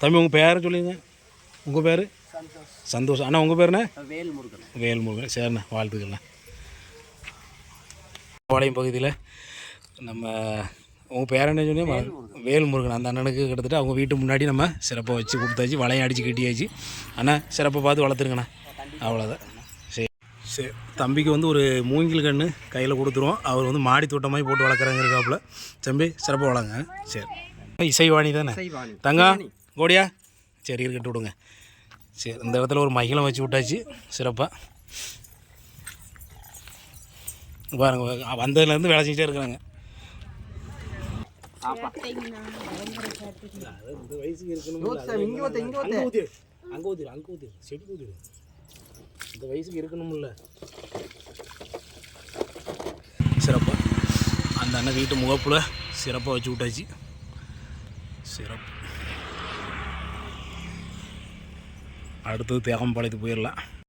தம்பி உங்கள் பேரை சொல்லுங்க. உங்கள் பேர்? சந்தோஷம். அண்ணா உங்கள் பேருண்ணே? வேல்முருகன். வேல்முருகன். சரிண்ணா, வாழ்த்துக்கள்ண்ணா. பாளையம் பகுதியில் நம்ம உங்கள் பேர் என்ன சொன்னீங்க? வேல்முருகன். அந்த அண்ணனுக்கு கிட்டத்தட்ட அவங்க வீட்டு முன்னாடி நம்ம சிறப்பாக வச்சு கொடுத்தாச்சு, வளையம் அடித்து கட்டியாச்சு. அண்ணா சிறப்பாக பார்த்து வளர்த்துருங்கண்ணா. அவ்வளோதான். சரி சரி. தம்பிக்கு வந்து ஒரு மூங்கில் கன்று கையில் கொடுத்துருவோம். அவர் வந்து மாடி தோட்டமாக போட்டு வளர்க்குறாங்கிறக்காப்புல. தம்பி சிறப்பாக வளங்க. சரி. இசைவாணி தானே? தங்கம் கோடியா? சரி இருக்கட்டு விடுங்க. சரி, இந்த இடத்துல ஒரு மகிழம் வச்சு விட்டாச்சு சிறப்பாக. பாருங்க, வந்ததுலேருந்து வேலை செஞ்சுட்டே இருக்கிறாங்க. இந்த வயசுக்கு இருக்கணும். அங்கே ஊதிரு செடி ஊதிரு. இந்த வயசுக்கு இருக்கணும்ல. சிறப்பாக அந்த அண்ணன் வீட்டு முகப்பில் சிறப்பாக வச்சு விட்டாச்சு. சிறப்பு. அடுத்தது தேகம்பாளையத்துக்கு போயிடலாம்.